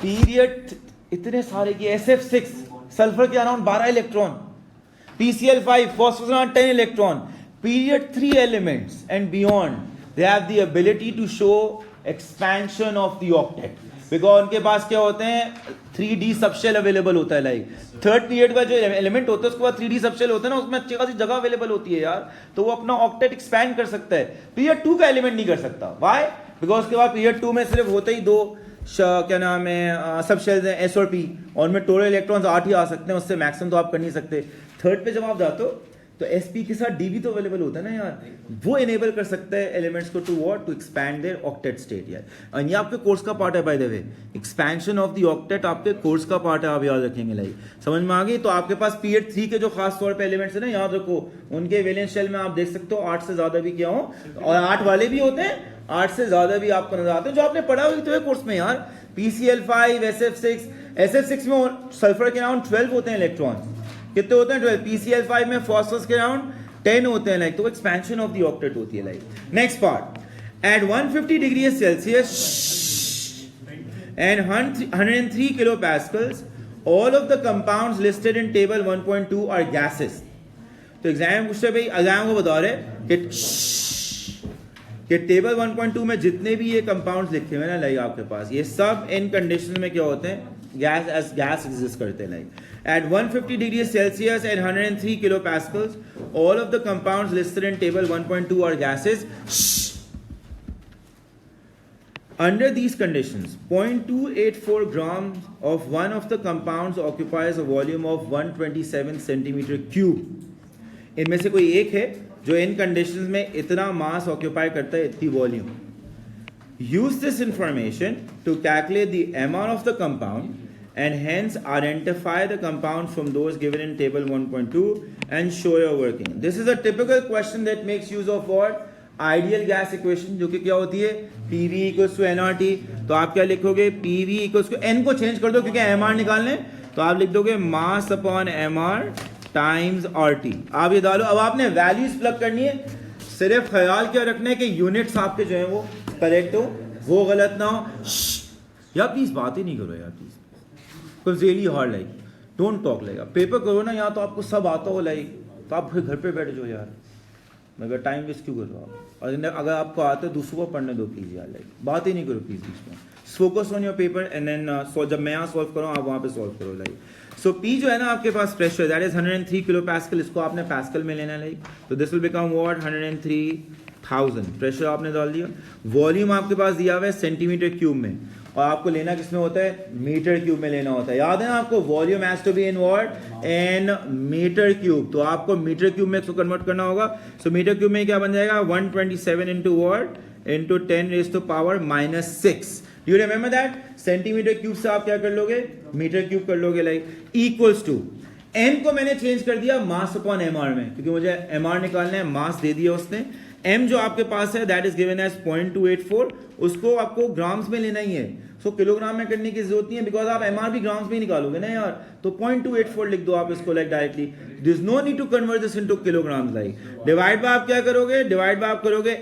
पीरियड इतने सारे की, SF6 सल्फर के around 12 electron, PCl5 phosphorus around 10 electron, period 3 elements and beyond they have the ability to show expansion of the octet, because उनके पास क्या होते हैं, 3D सबशेल अवेलेबल होता है। लाइक थर्ड पीरियड का जो एलिमेंट होता है उसके बाद 3D सबशेल होता है ना, उसमें अच्छी खासी जगह अवेलेबल होती है यार, तो वो अपना ऑक्टेट एक्सपैंड कर सकता है। पीरियड 2 का एलिमेंट नहीं कर सकता, व्हाई? बिकॉज उसके बाद पीरियड 2 में सिर्फ होते ही 2 क्या नाम है सबशेल्स हैं, S और P, और उनमें टोटल इलेक्ट्रॉन्स 8 ही आ सकते हैं, उससे मैक्सिमम तो आप कर नहीं सकते। थर्ड पे जब आप जाते हो तो SP के साथ D भी तो अवेलेबल होता है ना यार, वो इनेबल कर सकता है एलिमेंट्स को to what, to expand their octet state यार। और ये आपके कोर्स का पार्ट है by the way, expansion of the octet आपके कोर्स का पार्ट है, आप याद रखेंगे। लाइक समझ में आ गई? तो आपके पास पीरियड 3 के जो खास तौर पे एलिमेंट्स है ना, याद रखो उनके वैलेंस शेल में आप देख सकते हो 8 से ज्यादा भी क्या हो, और 8 वाले भी होते हैं, 8 से ज्यादा भी आपको नजर आते हैं, जो आपने पढ़ा हुई तो कोर्स में यार। PCl5 SF6 में सल्फर के अराउंड 12 होते हैं इलेक्ट्रॉन्स, कितने होते हैं 12, PCl5 में फॉस्फोरस के अराउंड 10 होते हैं। लाइक तो एक्सपेंशन ऑफ द ऑक्टेट होती है। Like next part, at 150 degree Celsius and 103 kilo pascals all of the compounds listed in table 1.2 are gases. तो एग्जाम में पूछते हैं भाई, एग्जाम को बता रहे कि टेबल 1.2 में जितने भी ये कंपाउंड्स लिखे हुए हैं ना, लाइक आपके पास ये सब इन कंडीशन में क्या होते हैं, गैस एज गैस एग्जिस्ट करते हैं। Like at 150 degrees Celsius and 103 kilopascals, all of the compounds listed in table 1.2 are gases. Under these conditions, 0.284 grams of one of the compounds occupies a volume of 127 centimeter cube. इनमें से कोई एक है जो इन conditions में इतना मास occupy करता है, इतनी volume. Use this information to calculate the MR of the compound and hence identify the compounds from those given in table 1.2 and show your working. This is a typical question that makes use of what? Ideal gas equation, जो कि क्या होती है, PV equals to nRT। तो आप क्या लिखोगे, PV equals to n को चेंज कर दो क्योंकि MR निकालने, तो आप लिख दोगे mass upon MR times RT। आप ये डालो, अब आपने वैल्यूज प्लग करनी है, सिर्फ ख्याल क्या रखना है कि यूनिट्स आपके जो है वो करेक्ट हो, वो गलत ना हो। यार प्लीज बात ही नहीं करो यार please, because really hard, like don't talk. Like paper करो ना, या तो आपको सब आता हो लाइक, तो आप फिर घर पे बैठ जाओ यार, मगर टाइम वेस्ट क्यों कर रहे हो आप? और अगर आपको आता है दूसरों को पढ़ने दो प्लीज यार, लाइक बात ही नहीं करो प्लीज बीच में। Focus on your paper and then जब मैं यहाँ सॉल्व करूँ आप वहाँ पे सॉल्व करो। लाइक सो P जो है ना आपके पास pressure, that is 103 kilo pascal, इसको आपने पास्कल में लेना है। लाइक तो this will become what, 103,000 pressure आपने डाल दिया। वॉल्यूम आपके पास दिया हुआ है सेंटीमीटर क्यूब में, और आपको लेना किसमें होता है, मीटर क्यूब में लेना होता है। याद है ना आपको, volume has to be in what, in metre cube, तो आपको मीटर क्यूब में इसको कन्वर्ट करना होगा। सो मीटर क्यूब में क्या बन जाएगा, 127 into what, into 10 raise to power -6। You remember that, centimetre cube से आप क्या कर लोगे, मीटर क्यूब कर लोगे। लाइक इक्वल्स टू n को मैंने चेंज कर दिया मास अपॉन mr में, क्योंकि मुझे mr निकालना है, मास दे दिया उसने। m जो आपके पास है दैट इज गिवन एज 0.284, उसको आपको ग्राम्स में लेना ही है। सो किलोग्राम में करने की जरूरत नहीं है, बिकॉज आप mr भी ग्राम्स में ही निकालोगे ना यार, तो 0.284 लिख दो आप इसको like directly. This no need to convert this into kilograms. Like divide by आप क्या करोगे, डिवाइड बाय आप करोगे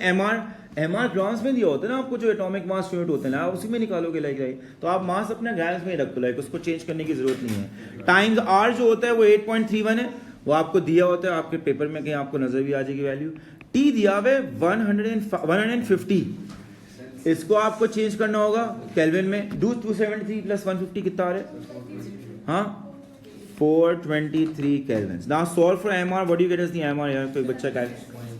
mr ग्राम्स में दिया होता है ना आपको, जो एटॉमिक मास यूनिट होते हैं ना, उसी में निकालोगे। लाइक तो आप मास अपने ग्राम्स में ही रख दो, लाइक उसको चेंज करने की जरूरत नहीं है। टाइम्स r जो होता है वो 8.31 है, वो आपको दिया होता है आपके पेपर में, कहीं आपको नजर भी आ जाएगी वैल्यू। T दिया हुआ है 150 इसको आपको चेंज करना होगा केल्विन में। डू 273 प्लस 150 कितना आ रहा है? हाँ 423 kelvin. Now solve for MR, what do you get as the MR? यार कोई बच्चा का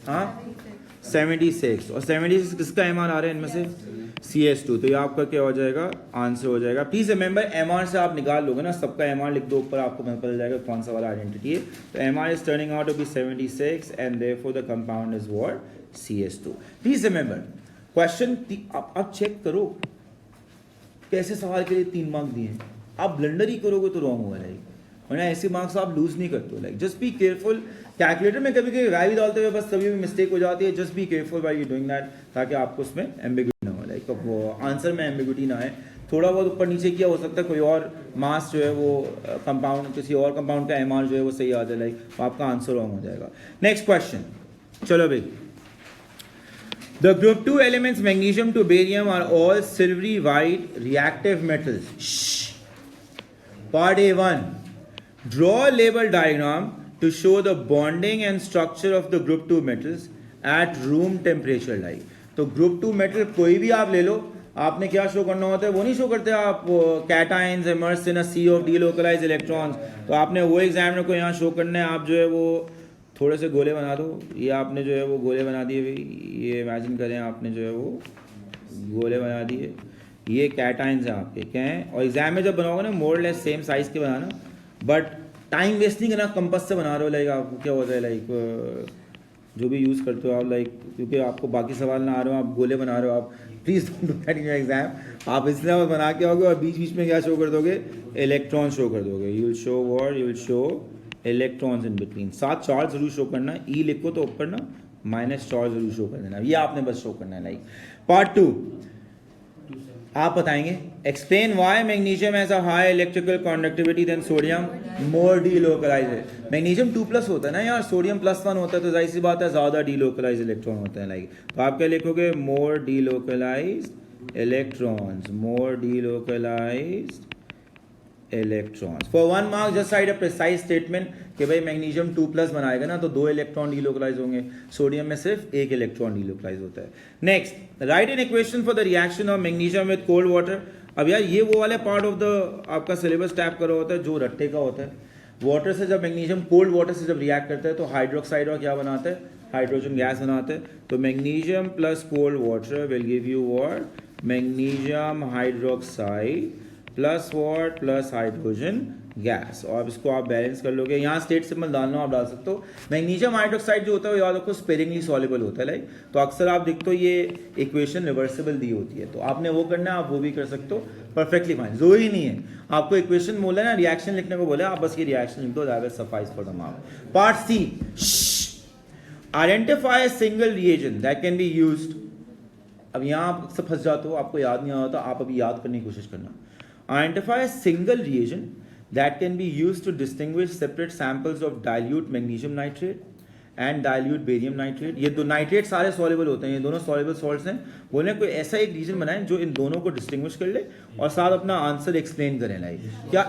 हाँ 76, और 76 किसका एमआर आ रहा है इनमें से? CS2। तो ये आपका क्या हो जाएगा? आंसर हो जाएगा। प्लीज रिमेंबर एमआर से आप निकाल लोगे ना, सबका एमआर लिख दो ऊपर, आपको पता चल जाएगा कौन सा वाला आइडेंटिटी है। तो MR is turning out to be 76 and therefore the compound is what? CS2। Please remember question आप चेक करो कैसे सवाल के लिए 3 मार्क दिए हैं। आप ब्लंडर ही करोगे तो रॉन्ग होगा लाइक, वरना ऐसे मार्क्स आप लूज नहीं करते हो। Like just be careful. Calculator में कभी कभी वैल्यू डालते हुए बस कभी भी मिस्टेक हो जाती है। Just be careful while you doing that, ताकि आपको उसमें एम्बिग्यूटी ना हो, लाइक वो आंसर में एम्बिग्यूटी ना आए। थोड़ा बहुत ऊपर नीचे किया हो सकता है, कोई और मास जो है वो कंपाउंड, किसी और कंपाउंड का एमआर जो है वो सही आ जाए, लाइक तो आपका आंसर रॉन्ग हो जाएगा। नेक्स्ट क्वेश्चन, चलो भाई। The group 2 elements magnesium to barium are all silvery white reactive metals. Shh. Part A1. Draw a label diagram to show the bonding and structure of the group 2 metals at room temperature. Like तो group 2 metal कोई भी आप ले लो, आपने क्या show करना होता है? वो नहीं शो करते आप cations immersed in a sea of delocalized electrons। तो आपने वो एग्जामिनर को यहाँ शो करना है। आप जो है वो थोड़े से गोले बना दो। ये आपने जो है वो गोले बना दिए भाई, ये इमेजिन करें आपने जो है वो गोले बना दिए। ये कैटाइंस हैं आपके, क्या हैं? और एग्जाम में जब बनाओगे ना मोर लेस सेम साइज के बनाना, बट टाइम वेस्ट नहीं करना, कंपास से बना रहे हो। लाइक आपको क्या होता है, लाइक जो भी यूज़ करते हो आप, लाइक क्योंकि आपको बाकी सवाल ना आ रहे हो, आप गोले बना रहे हो। आप please don't do that in your exam. आप इसलिए बना के आओगे और बीच बीच में क्या शो कर दोगे? इलेक्ट्रॉन शो कर दोगे। You will show what? You will show electrons in between. साथ चार्ज जरूर शो करना। ई लिखो तो ऊपर ना माइनस चार्ज जरूर शो कर देना। ये आपने बस शो करना है। लाइक पार्ट 2 आप बताएंगे, explain why magnesium has a high electrical conductivity than sodium, more delocalised. Magnesium 2+ होता है ना यार, सोडियम +1 होता है, तो जाहिर सी बात है ज़्यादा डीलोकलाइज इलेक्ट्रॉन होते हैं। लाइक तो आप क्या लिखोगे? More delocalised electrons, more delocalised electrons. For 1 mark just write a precise statement कि भाई मैग्नीशियम 2+ बनाएगा ना तो 2 इलेक्ट्रॉन डीलोकलाइज होंगे, सोडियम में सिर्फ 1 इलेक्ट्रॉन डीलोकलाइज होता है। Next, right an equation for the reaction of magnesium with cold water. अब यार ये वो वाले पार्ट ऑफ द आपका सिलेबस टैप करा होता है जो रट्टे का होता है। वाटर से जब मैग्नीशियम कोल्ड वाटर से जब रिएक्ट करता है तो हाइड्रोक्साइड और क्या बनाता है? हाइड्रोजन गैस बनाते हैं। तो magnesium plus cold water will give you what? Magnesium hydroxide plus what? Plus hydrogen gas. और अब इसको आप बैलेंस कर लोगे। यहाँ स्टेट सिंबल डालना आप डाल सकते हो। मैग्नीशियम हाइड्रोक्साइड जो होता है वो याद रखो स्पेरिंगली सॉल्युबल होता है। लाइक तो अक्सर आप देखते हो ये इक्वेशन रिवर्सिबल दी होती है, तो आपने वो करना है, आप वो भी कर सकते हो, परफेक्टली फाइन। जरूरी नहीं है आपको इक्वेशन बोला ना, रिएक्शन लिखने को बोला, आप बस ये रिएक्शन लिख दो, that will suffice for the mark. Part C, identify a single reagent that can be used. अब यहाँ आप सब फंस जाते हो, आपको याद नहीं आता, आप अभी याद करने की कोशिश करना। Identify a single reagent that can be used to distinguish separate samples of dilute magnesium nitrate and dilute barium nitrate। ये दो नाइट्रेट सारे सॉल्युबल होते हैं, ये दोनों सॉल्युबल सॉल्ट्स हैं। बोले कोई ऐसा एक रीजन बनाएं जो इन दोनों को डिस्टिंग्विश कर ले और साथ अपना आंसर एक्सप्लेन करें। लाइक क्या?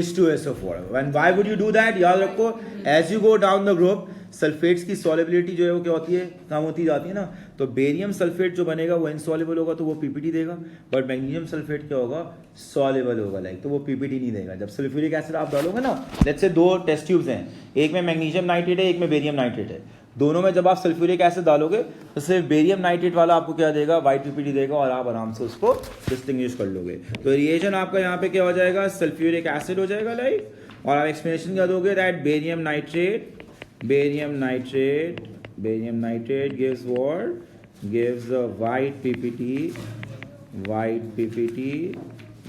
H2SO4। and why would you do that? याद रखो, as you go down the group sulphates की सॉल्युबिलिटी जो है वो क्या होती है? कम होती जाती है ना। तो बेरियम सल्फेट जो बनेगा वो इनसॉल्युबल होगा तो वो पीपीटी देगा, बट मैग्नीशियम सल्फेट क्या होगा? सॉल्युबल होगा। लाइक तो वो पीपीटी नहीं देगा। जब सल्फ्यूरिक एसिड आप डालोगे ना, लेट्स से 2 टेस्ट ट्यूब्स हैं, एक में मैग्नीशियम नाइट्रेट है, एक में बेरियम नाइट्रेट है। दोनों में जब आप सल्फ्यूरिक एसिड डालोगे तो सिर्फ बेरियम नाइट्रेट वाला आपको क्या देगा? वाइट पीपीटी देगा, और आप आराम से उसको डिस्टिंग्विश कर लोगे। तो रिएजेंट आपका यहाँ पे क्या हो जाएगा? सल्फ्यूरिक एसिड हो जाएगा। लाइक और आप एक्सप्लेनेशन क्या दोगे? That barium nitrate gives what? Gives a white PPT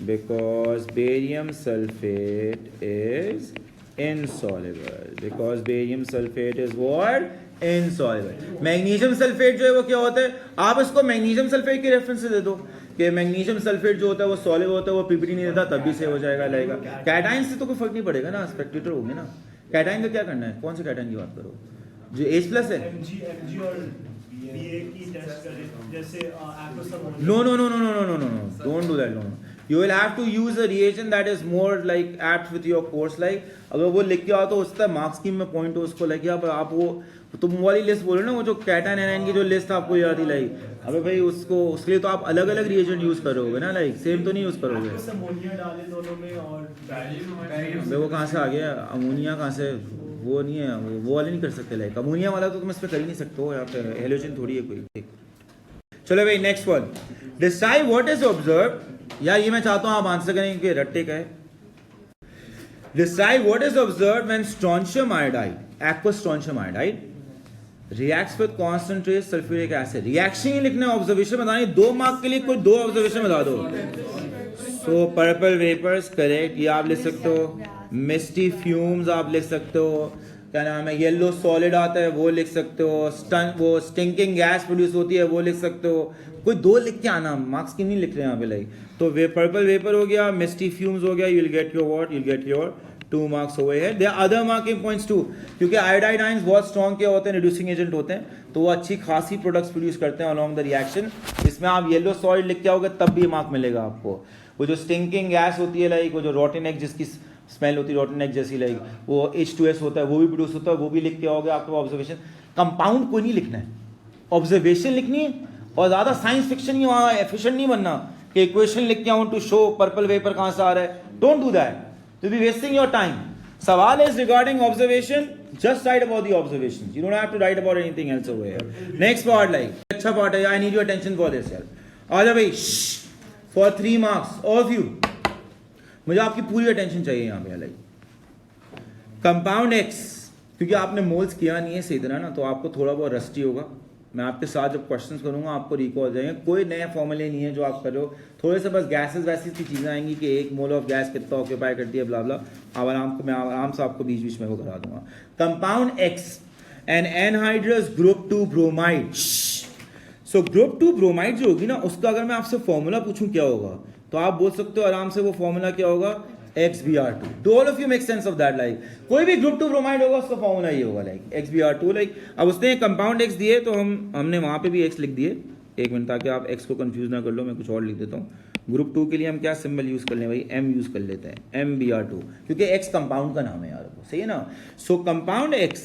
because barium sulfate is insoluble, because barium sulfate is what? Insoluble। Magnesium sulphate जो है वो क्या होता है? आप इसको मैग्नीशियम सल्फेट के रेफरेंस से दे दो कि मैग्नीशियम सल्फेट जो होता है वो सॉल्युबल होता है, वो पीपीटी नहीं देता, तब भी से हो जाएगा। लाएगा कैटाइन से तो कोई फर्क नहीं पड़ेगा ना, स्पेक्टेटर होंगे ना। कैटाइन का क्या करना है? कौन से कैटाइन की बात करो? जो H+ है। Mg और Ba की टेस्ट करें, जैसे No, don't do that, no। You will have to use a reagent that is more like apt with your course। like अगर वो लिख के आओ तो उसका मार्क्स स्कीम में पॉइंट हो उसको, लाइक आप वो तुम वो वाली लिस्ट बोलो ना, वो जो कैटायन एनायन की जो लिस्ट आपको याद ही लाइक, अबे भाई उसको उसके लिए तो आप अलग अलग रिएजेंट यूज करोगे ना, लाइक सेम तो नहीं यूज करोगे। आपस अमोनिया डाले दोनों में और अबे वो कहाँ से आ गया अमोनिया, कहाँ से, वो नहीं है, वो वाले नहीं कर सकते लाइक, अमोनिया वाला तो तुम इस पे कर ही नहीं सकते हो, यहाँ पे हेलोजन थोड़ी है कोई। चलो भाई next one, decide what is observe, यार ये मैं चाहता हूँ आप आंसर करें कि रट्टे का है। Decide what is observe when strontium iodide, aqueous strontium iodide reacts with concentrated sulfuric acid। Reaction ही लिखना है, ऑब्जर्वेशन बतानी, 2 मार्क के लिए कोई 2 ऑब्जर्वेशन बता दो। सो पर्पल वेपर्स करेक्ट, ये आप लिख सकते हो। मिस्टी फ्यूम्स आप लिख सकते हो, क्या नाम है, येलो सॉलिड आता है वो लिख सकते हो, वो स्टिंकिंग गैस प्रोड्यूस होती है वो लिख सकते हो। कोई 2 लिख के आना, मार्क्स की नहीं लिख रहे हैं यहाँ पे लाइक। तो वे पर्पल वेपर हो गया, मिस्टी फ्यूम्स हो गया, you will get your what, you will get your 2 marks over here. There other marking points too, क्योंकि आयोडाइड आयंस बहुत स्ट्रॉन्ग के होते हैं, रिड्यूसिंग एजेंट होते हैं, तो वो अच्छी खासी प्रोडक्ट्स प्रोड्यूस करते हैं अलोंग द रिएक्शन। इसमें आप येलो सॉलिड लिख के आओगे तब भी मार्क मिलेगा आपको। वो जो स्टिंकिंग गैस होती है लाइक, वो जो रॉटन एग जिसकी स्मेल होती है रॉटन एग जैसी लाइक, वो H2S होता है वो भी प्रोड्यूस होता है, वो भी लिख के आओगे आपको ऑब्जर्वेशन। कंपाउंड कोई नहीं लिखना है, ऑब्जर्वेशन लिखनी है, और ज्यादा साइंस फिक्शन नहीं, वहां एफिशिएंट नहीं बनना कि इक्वेशन लिख के आऊं टू शो पर्पल वेपर कहां से आ रहा है। Don't do that, you be wasting your time. सवाल is regarding observation, just write about the observations, you don't have to write about anything else over here। next part like अच्छा part है, I need your attention for this यार। आ जाओ भाई, for 3 marks all of you, मुझे आपकी पूरी attention चाहिए यहाँ पे लाइक। कंपाउंड एक्स, क्योंकि आपने मोल्स किया नहीं है सही तरह ना, तो आपको थोड़ा बहुत रस्टी होगा। मैं आपके साथ जब क्वेश्चंस करूंगा आपको रिकॉल जाएंगे, कोई नए फॉर्मूले नहीं है जो आप कर रहे हो, थोड़े से बस गैसेस वैसी की चीज़ें आएंगी कि 1 मोल ऑफ गैस कितना ऑक्यूपाई करती है ब्ला ब्ला, मैं आराम से आपको बीच बीच में वो करा दूंगा। Compound X an anhydrous group 2 bromide. So group 2 bromide जो होगी ना, उसका अगर मैं आपसे फॉर्मूला पूछूं क्या होगा, तो आप बोल सकते हो आराम से वो फॉर्मूला क्या होगा, XBr2। Do all of you make sense of that like, कोई भी ग्रुप 2 ब्रोमाइड होगा उसका फॉर्मूला ये होगा लाइक XBr2 लाइक। अब उसने कंपाउंड X दिए तो हमने वहां पे भी X लिख दिए, एक मिनट ताकि आप X को कंफ्यूज ना कर लो, मैं कुछ और लिख देता हूँ। ग्रुप 2 के लिए हम क्या सिंबल यूज कर लें भाई, M यूज कर लेते हैं, MBr2, क्योंकि X कंपाउंड का नाम है यार, सही है ना। So compound X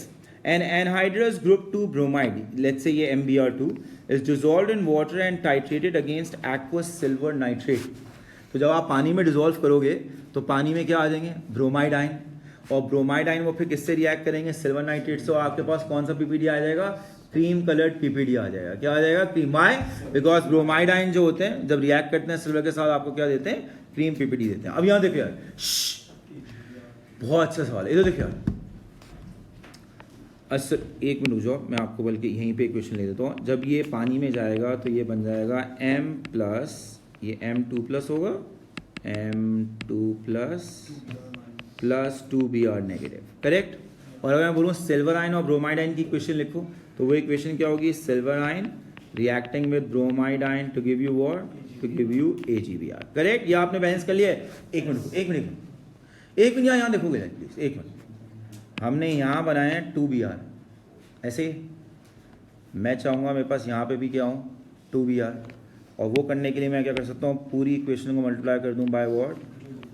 an anhydrous group 2 bromide, let's say ये MBr2 is dissolved in water and titrated against aqueous silver nitrate. तो जब आप पानी में डिसॉल्व करोगे तो पानी में क्या आ जाएंगे, ब्रोमाइड आयन, और ब्रोमाइड आयन वो फिर किससे रिएक्ट करेंगे, सिल्वर नाइट्रेट से, और आपके पास कौन सा पीपीडी आ जाएगा, क्रीम कलर्ड पीपीडी आ जाएगा। क्या आ जाएगा, cream, why, because bromide ion जो होते हैं जब रिएक्ट करते हैं सिल्वर के साथ आपको क्या देते हैं, क्रीम पीपीडी देते हैं। अब यहाँ देखिए यार, बहुत अच्छा सवाल है, इधर देखिए यार। अच्छा 1 मिनट रुक जाओ, मैं आपको बल्कि यहीं पे क्वेश्चन ले देता हूँ। जब ये पानी में जाएगा तो ये बन जाएगा M प्लस, ये M2 प्लस होगा, M2 plus 2Br negative, correct. और अगर मैं बोलूँ सिल्वर आयन और ब्रोमाइड आयन की इक्वेशन लिखूँ तो वो इक्वेशन क्या होगी, silver ion reacting with bromide ion to give you what, to give you AgBr, correct. ये आपने बैलेंस कर लिया है। एक मिनट यहाँ देखोगे प्लीज, 1 मिनट। हमने यहाँ बनाया है 2Br, ऐसे मैं चाहूँगा मेरे पास यहाँ पे भी क्या हो, 2Br, और वो करने के लिए मैं क्या कर सकता हूँ, पूरी इक्वेशन को मल्टीप्लाई कर दूँ बाय व्हाट,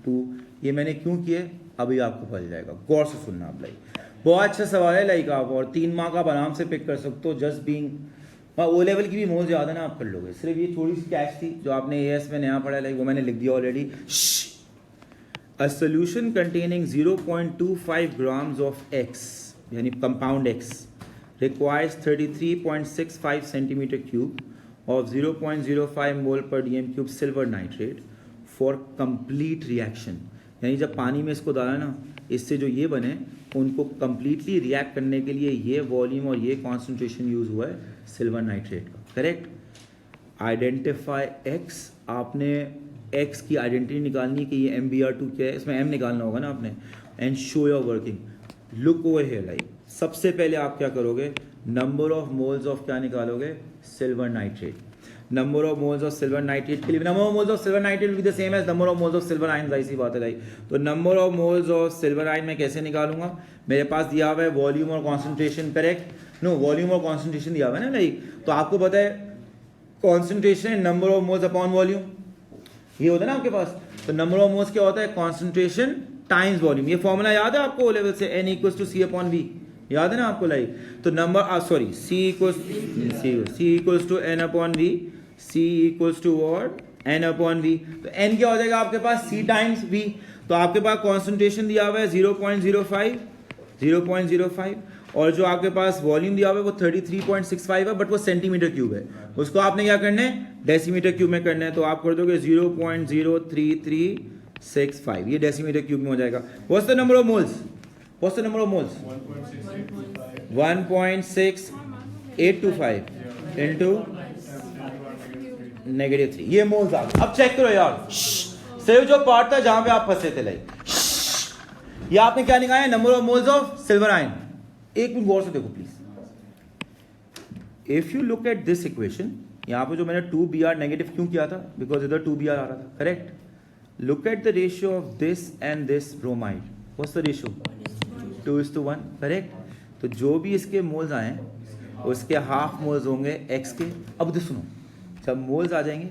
2। ये मैंने क्यों किए अभी आपको पता जाएगा, गौर से सुनना आप लाइक। बहुत अच्छा सवाल है लाइक आप, और 3 मार्क आप आराम से पिक कर सकते हो, जस्ट बीइंग। ओ लेवल की भी मोल ज़्यादा ना आप कर लोगे, सिर्फ ये थोड़ी सी कैच थी जो आपने AS में नया पढ़ा लाइक, वो मैंने लिख दिया already. A solution containing 0.25 grams of X, यानी compound X, requires 33.65 centimeter cube of 0.05 mole per dm cube silver nitrate for complete reaction। यानी जब पानी में इसको डाला ना, इससे जो ये बने उनको कंप्लीटली रिएक्ट करने के लिए ये वॉल्यूम और ये कॉन्सेंट्रेशन यूज हुआ है सिल्वर नाइट्रेट का, करेक्ट। आइडेंटिफाई X, आपने X की आइडेंटिटी निकालनी है कि ये MBr2 क्या है, इसमें M निकालना होगा ना आपने, and show your working. Look over here like, सबसे पहले आप क्या करोगे, नंबर ऑफ मोल्स ऑफ क्या निकालोगे, silver nitrate. Number of moles of silver nitrate के लिए number of moles of silver nitrate will be the same as number of moles of silver ion, ऐसी बात है लाइक। तो number of moles of silver ion मैं कैसे निकालूंगा, मेरे पास दिया हुआ है वॉल्यूम और कॉन्सेंट्रेशन, करेक्ट। नो, वॉल्यूम और कॉन्सेंट्रेशन दिया हुआ है ना लाइक, तो आपको पता है कॉन्सेंट्रेशन है number of moles upon volume, ये होता है ना आपके पास। तो नंबर ऑफ मोल्स क्या होता है, कॉन्सेंट्रेशन टाइम्स वॉल्यूम। ये फॉर्मूला याद है आपको ओ लेवल से, N = C/V, याद है ना आपको लाइक, तो number sorry C equals to N upon V, C equals to what N upon V. तो एन क्या हो जाएगा आपके पास, सी टाइम्स वी। तो आपके पास कॉन्सेंट्रेशन दिया हुआ है 0.05 और जो आपके पास वॉल्यूम दिया हुआ है वो 33.65 है, बट वो सेंटीमीटर क्यूब है। उसको आपने क्या करना है, डेसीमीटर क्यूब में करना है। तो आप कर दोगे 0.03365, ये डेसीमीटर क्यूब में हो जाएगा। What's the number of moles, 1.6825 into -3, ये मोल्स आ गए। अब चेक करो यार, सिर्फ जो पार्ट था जहां पे आप फंसे थे लाइक, ये आपने क्या निकाला है, number of moles of silver ion. एक मिनट गौर से देखो please, if you look at this equation, यहां पे जो मैंने 2Br नेगेटिव क्यों किया था, बिकॉज इधर 2Br आ रहा था, correct. Look at the ratio of this and this bromide, what's the ratio, 2:1, correct. तो जो भी इसके मोल्स आए उसके हाफ मोल्स होंगे एक्स के। अब तो सुनो, जब मोल्स आ जाएंगे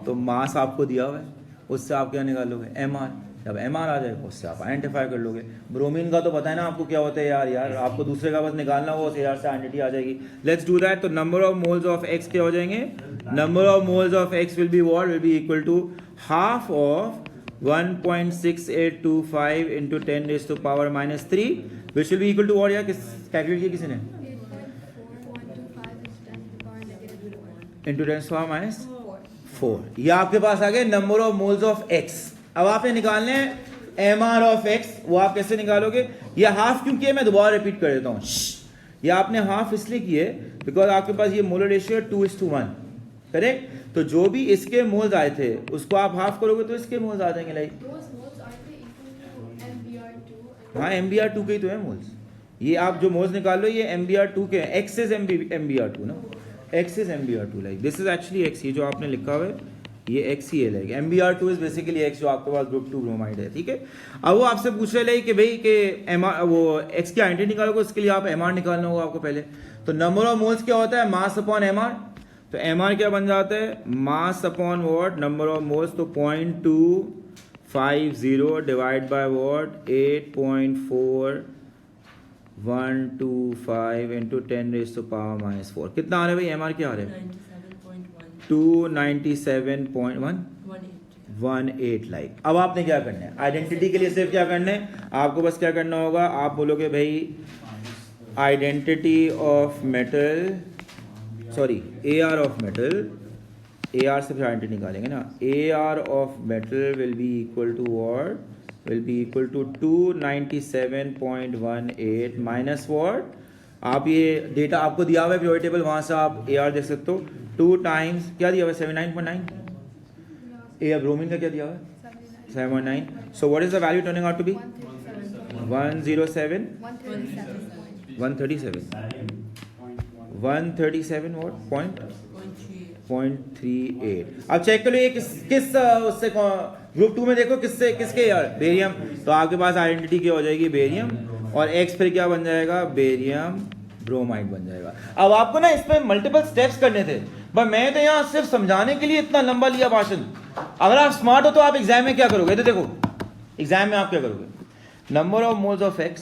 तो मास आपको दिया हुआ है, उससे आप क्या निकालोगे, mr। जब mr आ जाएगा उससे आप आइडेंटिफाई कर लोगे। ब्रोमीन का तो पता है ना आपको क्या होता है यार आपको दूसरे का बस निकालना हो, उस यार से आइडेंटिटी आ जाएगी। Let's do that. तो number of moles of x क्या हो जाएंगे, number of moles of x will be what, will be equal to half of 1.6825 into 10⁻³ which will be equal to what, यार कैलकुलेट किया किसी ने, इंटू 10⁻⁴। ये आपके पास आ गए number of moles of x। अब आपने निकालने हैं mr ऑफ x, वो आप कैसे निकालोगे, ये हाफ क्यों किया, मैं दोबारा रिपीट कर देता हूं। ये आपने हाफ इसलिए किए बिकॉज आपके पास ये मोलर रेशियो 2:1, करेक्ट। तो जो भी इसके मोल्स आए थे उसको आप हाफ करोगे तो इसके मोल्स आ जाएंगे लाइक, हाँ MBr2 के ही तो है मोल्स। ये आप जो मोल्स निकाल लो ये MBr2 के, x इज MBr2 ना, x is MBr2 like this is actually x, ये जो आपने लिखा हुआ है ये x ही है like, MBr2 is basically x जो आपके पास ग्रुप 2 ब्रोमाइड है, ठीक है। अब वो आपसे पूछ रहे लाइक कि भाई कि mr वो x की आइडेंटिटी निकालोगे, उसके लिए आप mr निकालना होगा आपको पहले। तो नंबर ऑफ मोल्स क्या होता है, मास अपॉन mr। तो mr क्या बन जाता है, mass upon what, number of moles. तो 0.250 डिवाइड बाय व्हाट 8.4125 इंटू 10⁻⁴। कितना आ रहा है भाई mr, क्या आ रहा है, 297.18 लाइक। अब आपने क्या करना है, आइडेंटिटी के लिए सिर्फ क्या करना है, आपको बस क्या करना होगा, आप बोलोगे भाई identity of metal, sorry AR of metal, AR से फिर आइडेंटिटी निकालेंगे ना, AR of metal will be equal to what, will be equal to 297.18 minus what, आप ये डेटा आपको दिया हुआ है पीरियोडिक टेबल, वहां से आप AR देख सकते हो, 2 टाइम्स क्या दिया हुआ है 79.9, AR ब्रोमीन का क्या दिया हुआ है 7.9। So what is the value turning out to be 137 what 0.38। अब चेक करो ये किस उससे ग्रुप 2 में देखो किसके यार, बेरियम। तो आपके पास आइडेंटिटी क्या हो जाएगी, बेरियम, और x फिर क्या बन जाएगा, बेरियम ब्रोमाइड बन जाएगा। अब आपको ना इस पे मल्टीपल स्टेप्स करने थे, पर मैं तो यहाँ सिर्फ समझाने के लिए इतना लंबा लिया भाषण। अगर आप स्मार्ट हो तो आप एग्जाम में क्या करोगे, तो देखो एग्जाम में आप क्या करोगे, number of moles of x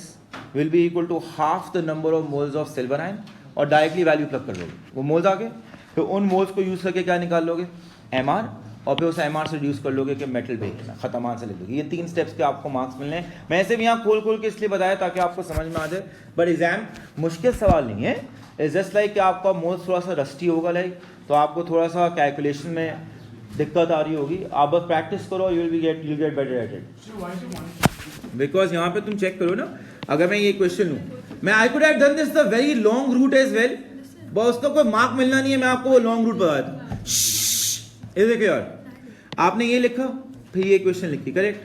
will be equal to half the number of moles of silver ion, और डायरेक्टली वैल्यू प्लग कर लोगे, वो मोल्स आ गए, फिर उन मोल्स को यूज करके क्या निकाल लोगे, mr, और फिर उस mr से रिड्यूस कर लोगे कि मेटल वेट कितना, खत्म से लिख दोगे। ये 3 स्टेप्स के आपको मार्क्स मिलने हैं। मैं ऐसे भी यहाँ खोल के इसलिए बताया ताकि आपको समझ में आ जाए, बट एग्जाम मुश्किल सवाल नहीं है, इट्स जस्ट लाइक कि आपका मोल्स थोड़ा सा रस्टी होगा लाइक, तो आपको थोड़ा सा कैलकुलेशन में दिक्कत आ रही होगी, आप बस प्रैक्टिस करो, you will get better at it. Because यहाँ पे तुम चेक करो ना, अगर मैं ये क्वेश्चन लूँ, मैं I could have done this the very long route as well, बस उसका कोई मार्क मिलना नहीं है, मैं आपको वो लॉन्ग रूट बताता हूँ। ये देखो यार, आपने ये लिखा फिर ये क्वेश्चन लिखी, करेक्ट,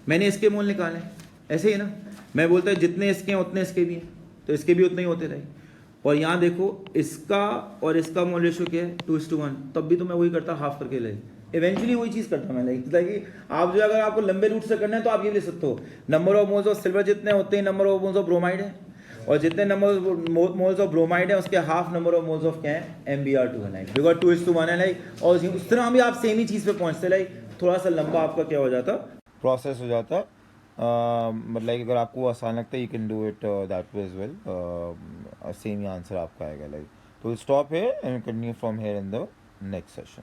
मैंने इसके मोल निकाले, ऐसे ही ना, मैं बोलता है जितने इसके हैं उतने इसके भी हैं, तो इसके भी उतने ही होते रहे। और यहाँ देखो इसका और इसका मोल रेशियो क्या है 2:1, तब भी तो मैं वही करता, हाफ करके ले, इवेंचुअली वही चीज करता मैं लाइक, आप जो अगर आपको लंबे रूट से करना है तो आप ये ले सकते हो, number of moles of silver जितने होते हैं number of moles of bromide है, और जितने नंबर मोल्स ऑफ ब्रोमाइड है उसके half number of moles of क्या है MBr2 है लाइक, बिकॉज 2:1 है लाइक, और उस तरह भी आप सेम ही चीज पे पहुंचते लाइक, थोड़ा सा लंबा आपका क्या हो जाता, प्रोसेस हो जाता बट लाइक अगर आपको आसान लगता है you can do it that way as well, same ही आंसर आपका आएगा लाइक. तो will stop here and continue from here in the next session.